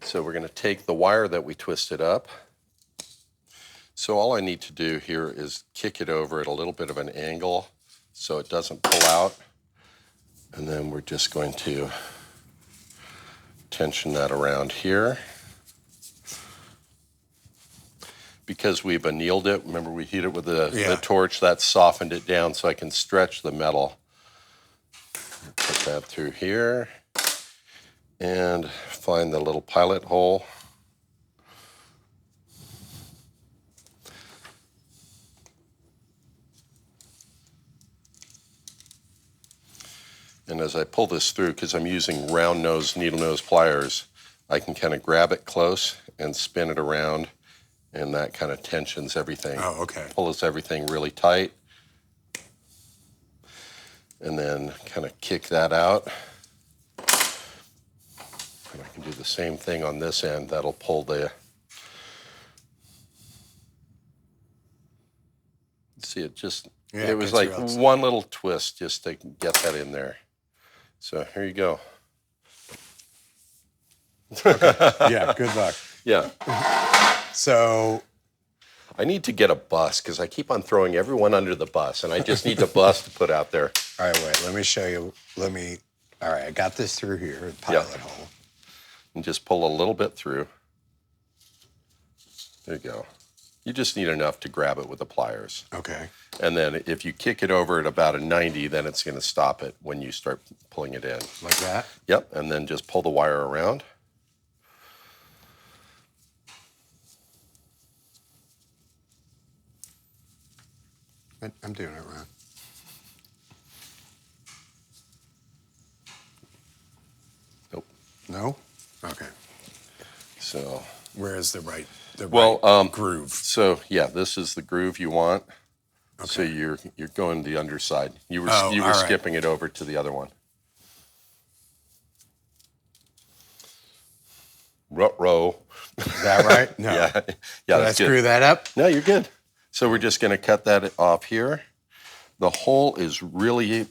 So we're going to take the wire that we twisted up. So all I need to do here is kick it over at a little bit of an angle so it doesn't pull out. And then we're just going to tension that around here. Because we've annealed it, remember we heat it with the torch, that softened it down so I can stretch the metal. Put that through here and find the little pilot hole. And as I pull this through, because I'm using round nose, needle nose pliers, I can kind of grab it close and spin it around, and that kind of tensions everything. Oh, okay. Pulls everything really tight. And then kind of kick that out. And I can do the same thing on this end. That'll pull the... See, it just... Yeah, it was like one little twist just to get that in there. So here you go. Okay. Yeah, good luck. Yeah. So I need to get a bus because I keep on throwing everyone under the bus, and I just need the bus to put out there. All right, wait, let me show you. All right, I got this through here, the pilot hole. And just pull a little bit through. There you go. You just need enough to grab it with the pliers. Okay. And then if you kick it over at about a 90, then it's going to stop it when you start pulling it in. Like that? Yep, and then just pull the wire around. I'm doing it wrong. Nope. No? Okay. So where is the right groove? So yeah, this is the groove you want. Okay. So you're going the underside. You were skipping it over to the other one. Ruh-roh. Is that right? No. Yeah. Did I screw that up? No, you're good. So we're just going to cut that off here. The hole is really,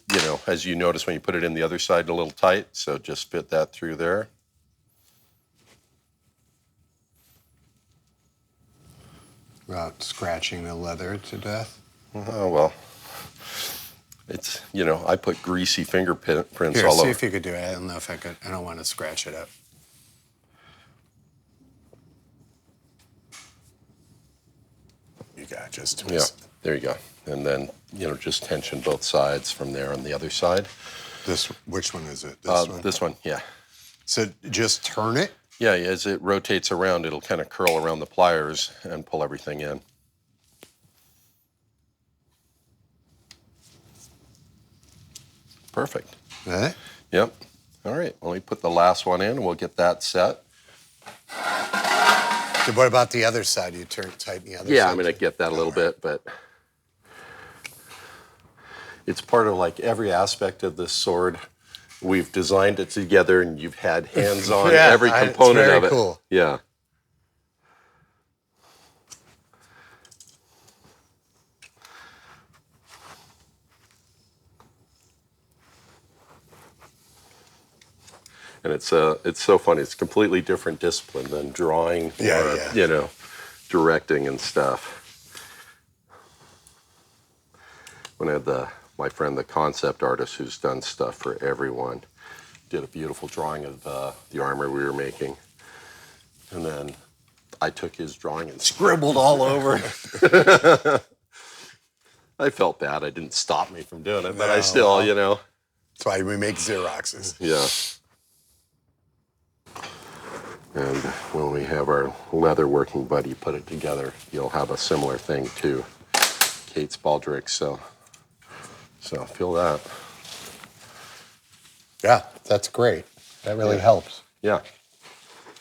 as you notice when you put it in the other side, a little tight. So just fit that through there. Without scratching the leather to death? Oh, well, it's, I put greasy fingerprints Here, all over. see if you could do it. I don't know if I could. I don't want to scratch it up. You got it, just twist. Yeah, there you go. And then, just tension both sides from there on the other side. Which one is it? This one? This one, yeah. So just turn it? Yeah, as it rotates around, it'll kind of curl around the pliers and pull everything in. Perfect. That? Yep. All right, well, we put the last one in, and we'll get that set. What about the other side? You tighten the other side? Yeah, I'm going to get that a little bit, but it's part of like every aspect of this sword. We've designed it together, and you've had hands on every component of it. It's very cool. Yeah. And it's so funny. It's a completely different discipline than drawing or directing and stuff. When I had my friend, the concept artist who's done stuff for everyone, did a beautiful drawing of the armor we were making. And then I took his drawing and scribbled all over it. I felt bad. It didn't stop me from doing it, but I still, That's why we make Xeroxes. Yeah. And when we have our leather working buddy put it together, you'll have a similar thing too. Kate's Baldrick, so feel that. Yeah, that's great. That really helps. Yeah.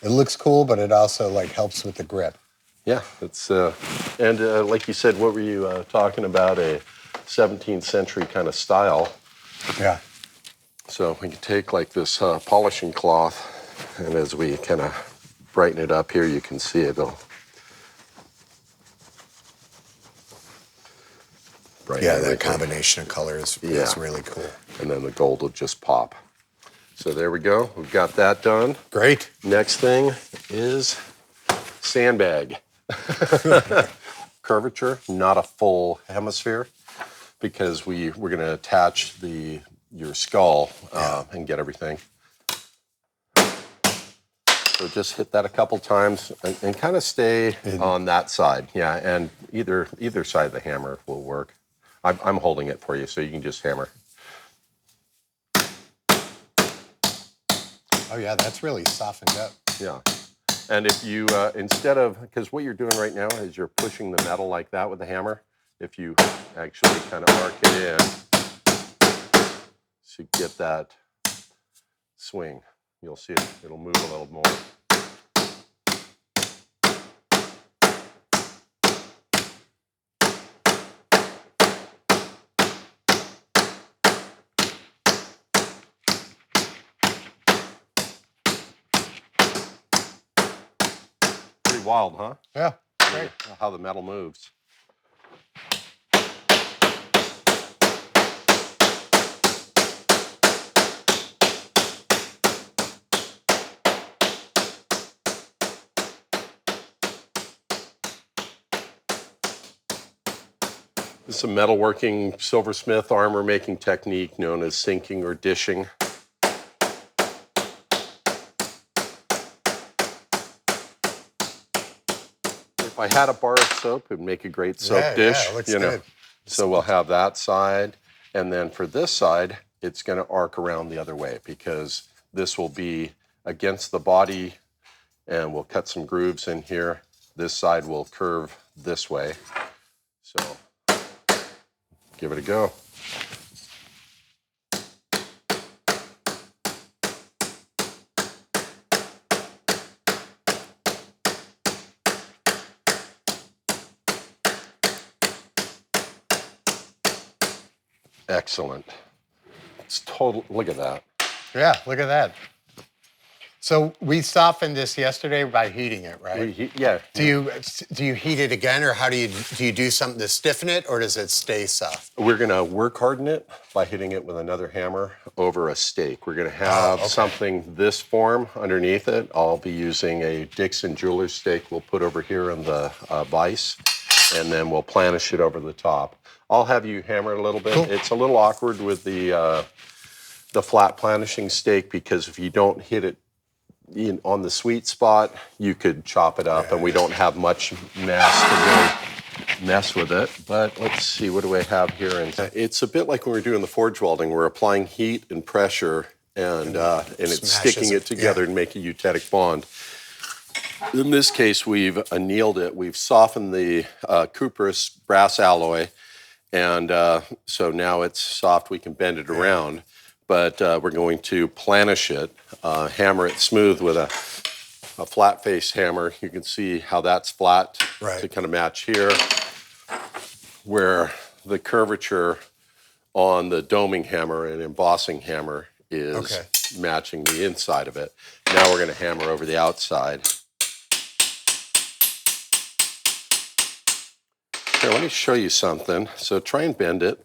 It looks cool, but it also helps with the grip. Yeah, it's and like you said, what were you talking about? A 17th century kind of style. Yeah. So we can take like this polishing cloth, and as we kind of brighten it up here, you can see it'll brighten everything. That combination of colors is really cool. And then the gold will just pop. So there we go. We've got that done. Great. Next thing is sandbag. Curvature, not a full hemisphere, because we're going to attach your skull and get everything. So just hit that a couple times and kind of stay on that side. Yeah, and either side of the hammer will work. I'm holding it for you, so you can just hammer. Oh yeah, that's really softened up. Yeah. And if you, instead of, because what you're doing right now is you're pushing the metal like that with the hammer. If you actually kind of arc it in to get that swing, you'll see it'll move a little more. Pretty wild, huh? Yeah, great. How the metal moves. This is a metalworking silversmith armor making technique known as sinking or dishing. If I had a bar of soap, it would make a great soap dish. Yeah, it looks good. So we'll have that side, and then for this side, it's going to arc around the other way because this will be against the body, and we'll cut some grooves in here. This side will curve this way. So give it a go. Excellent. It's total, look at that. Yeah, look at that. So we softened this yesterday by heating it, right? Yeah. Do you heat it again, or how do you do something to stiffen it, or does it stay soft? We're going to work harden it by hitting it with another hammer over a stake. We're going to have something this form underneath it. I'll be using a Dixon jeweler's stake we'll put over here in the vise, and then we'll planish it over the top. I'll have you hammer it a little bit. Cool. It's a little awkward with the flat planishing stake because if you don't hit it on the sweet spot, you could chop it up, and we don't have much mass to really mess with it. But let's see, what do I have here? And it's a bit like when we're doing the forge welding. We're applying heat and pressure, and it's sticking it together and making a eutectic bond. In this case, we've annealed it. We've softened the cuprous brass alloy, and so now it's soft. We can bend it around. But we're going to planish it, hammer it smooth with a flat face hammer. You can see how that's flat to kind of match here, where the curvature on the doming hammer and embossing hammer is matching the inside of it. Now we're going to hammer over the outside. Here, let me show you something. So try and bend it.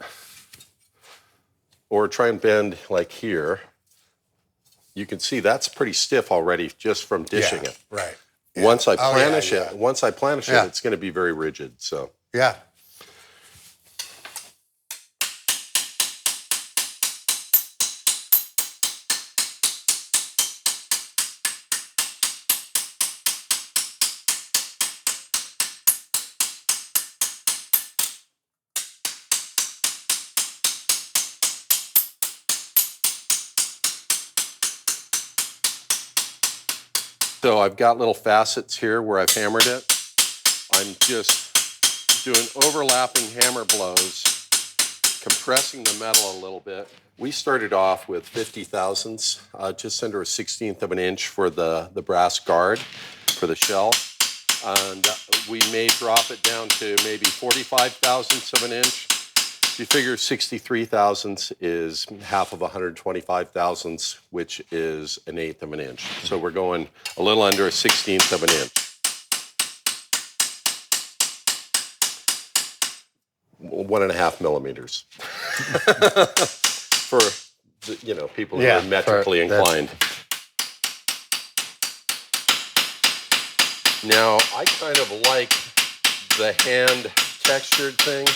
Or try and bend like here. You can see that's pretty stiff already just from dishing it. Right. Once I planish it, it's going to be very rigid. So yeah. So I've got little facets here where I've hammered it. I'm just doing overlapping hammer blows, compressing the metal a little bit. We started off with 50 thousandths, just under a 16th of an inch for the brass guard for the shell. And we may drop it down to maybe 45 thousandths of an inch. You figure 63 thousandths is half of 125 thousandths, which is an eighth of an inch. So we're going a little under a 16th of an inch. 1.5 millimeters for people who are metrically inclined. Now, I kind of like the hand textured thing.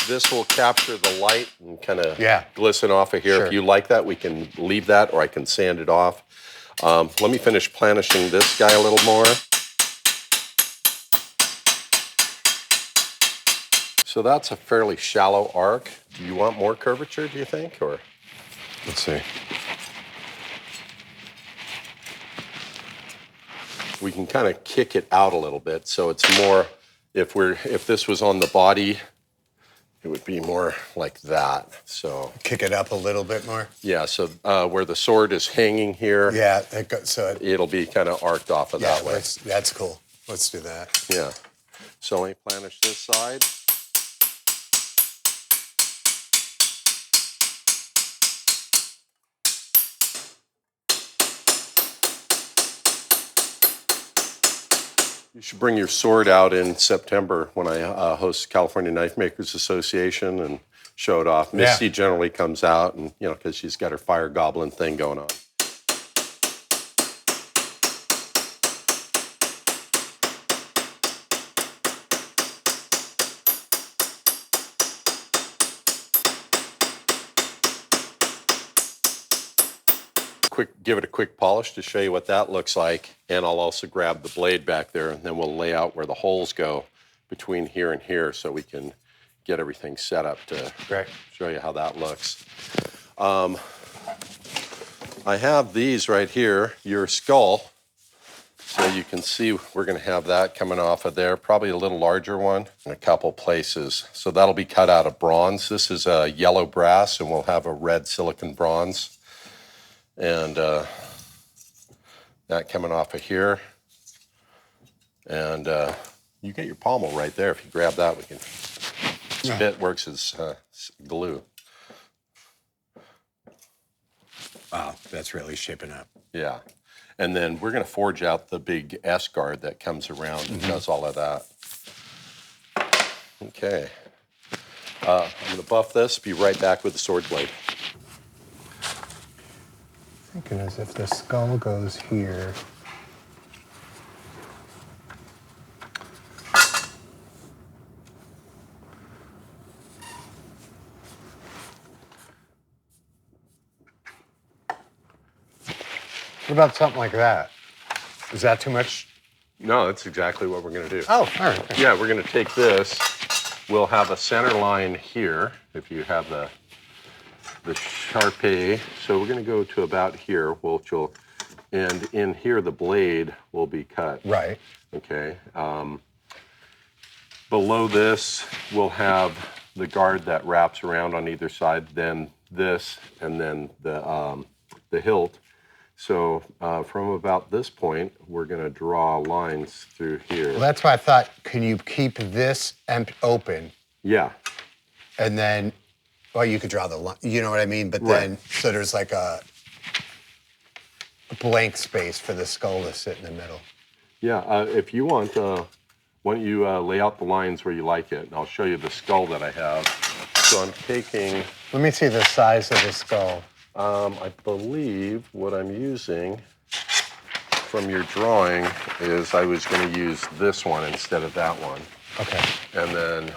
This will capture the light and kind of glisten off of here. Sure. If you like that, we can leave that, or I can sand it off. Let me finish planishing this guy a little more. So that's a fairly shallow arc. Do you want more curvature, do you think? Or let's see. We can kind of kick it out a little bit, so it's more, if this was on the body, it would be more like that. So kick it up a little bit more. Yeah, so where the sword is hanging here, so it'll be kind of arced off of that way. That's cool. Let's do that. Yeah. So let me planish this side. You should bring your sword out in September when I host California Knife Makers Association and show it off. Misty generally comes out, and because she's got her fire goblin thing going on. Give it a quick polish to show you what that looks like, and I'll also grab the blade back there, and then we'll lay out where the holes go between here and here so we can get everything set up to show you how that looks. I have these right here, your skull, so you can see we're going to have that coming off of there, probably a little larger one in a couple places. So that'll be cut out of bronze. This is a yellow brass, and we'll have a red silicon bronze. And that coming off of here. And you get your pommel right there. If you grab that, we can, this bit works as glue. Wow, that's really shaping up. Yeah. And then we're going to forge out the big S guard that comes around and does all of that. Okay. I'm going to buff this, be right back with the sword blade. Thinking as if the skull goes here. What about something like that? Is that too much? No, that's exactly what we're going to do. Oh, all right. Yeah, we're going to take this. We'll have a center line here, if you have the Sharpie. So we're going to go to about here, and in here the blade will be cut. Right. Okay. Below this, we'll have the guard that wraps around on either side, then this, and then the hilt. So from about this point, we're going to draw lines through here. Well, that's why I thought, can you keep this open? Yeah. And then, well, you could draw the line, you know what I mean? But then, so there's like a blank space for the skull to sit in the middle. Yeah, if you want, why don't you lay out the lines where you like it, and I'll show you the skull that I have. So I'm taking... Let me see the size of the skull. I believe what I'm using from your drawing is I was going to use this one instead of that one. Okay. And then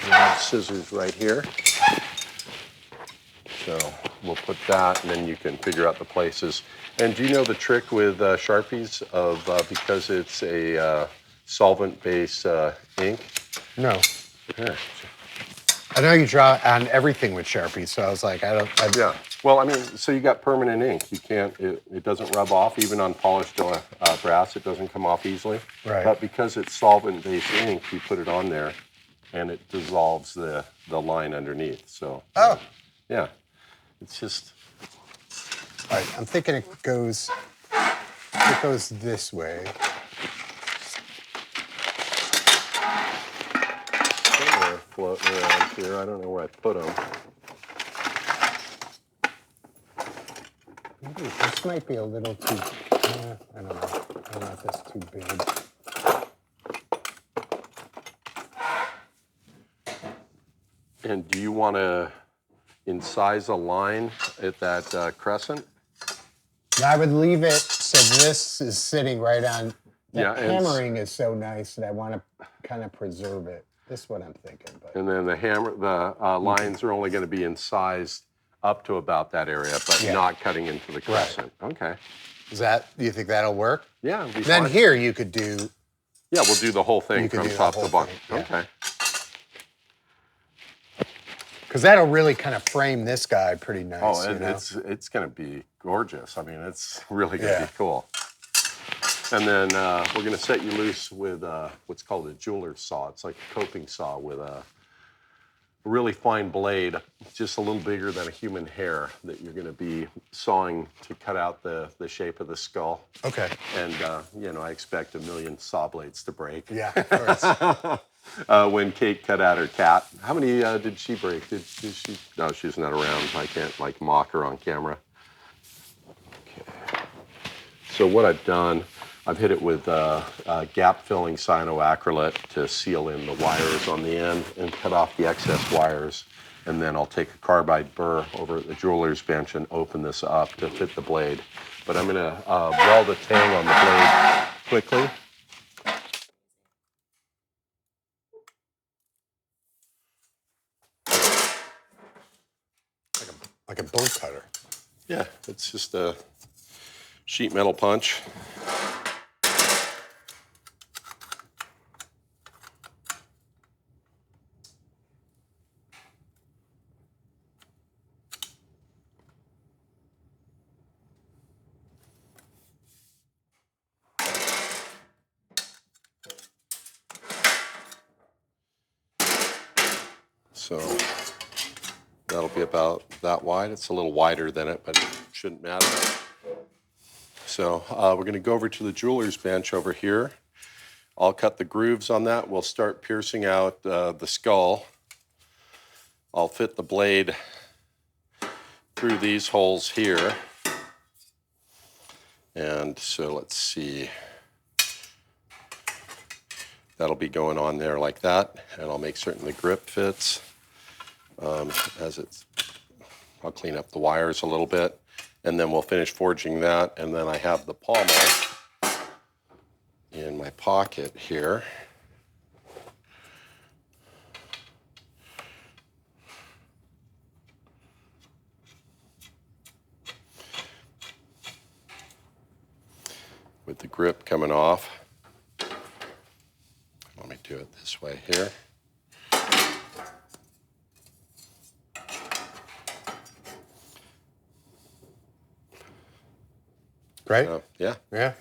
I have scissors right here. So we'll put that, and then you can figure out the places. And do you know the trick with Sharpies of because it's a solvent-based ink? No. Here. I know you draw on everything with Sharpies, so I was like, Yeah. Well, I mean, so you got permanent ink. You can't, it doesn't rub off. Even on polished brass, it doesn't come off easily. Right. But because it's solvent-based ink, you put it on there, and it dissolves the line underneath. So. Oh. Yeah. It's just. All right, I'm thinking it goes this way. Somewhere floating around here. I don't know where I put them. Maybe this might be a little too, I don't know. I don't know if that's too big. And do you want to incise a line at that crescent? I would leave it so this is sitting right on Yeah, hammering is so nice that I want to kind of preserve it. This is what I'm thinking. But and then the lines are only going to be incised up to about that area, but not cutting into the crescent. Right. Okay. Do you think that'll work? Yeah. It'll be then fine. here you could do. Yeah, we'll do the whole thing from top to bottom. Yeah. Okay. Because that'll really kind of frame this guy pretty nice. Oh, it's going to be gorgeous. I mean, it's really going to be cool. And then we're going to set you loose with what's called a jeweler's saw. It's like a coping saw with a really fine blade, just a little bigger than a human hair, that you're going to be sawing to cut out the shape of the skull. Okay. And, I expect 1 million saw blades to break. Yeah, of course. When Kate cut out her cat. How many did she break? Did she? No, she's not around. I can't mock her on camera. Okay. So what I've done, I've hit it with gap-filling cyanoacrylate to seal in the wires on the end and cut off the excess wires. And then I'll take a carbide burr over at the jeweler's bench and open this up to fit the blade. But I'm going to weld a tang on the blade quickly. Like a bolt cutter. Yeah, it's just a sheet metal punch. So that'll be about that wide. It's a little wider than it, but it shouldn't matter. So we're going to go over to the jeweler's bench over here. I'll cut the grooves on that. We'll start piercing out the skull. I'll fit the blade through these holes here. And so let's see. That'll be going on there like that. And I'll make certain the grip fits. I'll clean up the wires a little bit, and then we'll finish forging that. And then I have the pommel in my pocket here. With the grip coming off. Let me do it this way here. Right? Yeah. Yeah.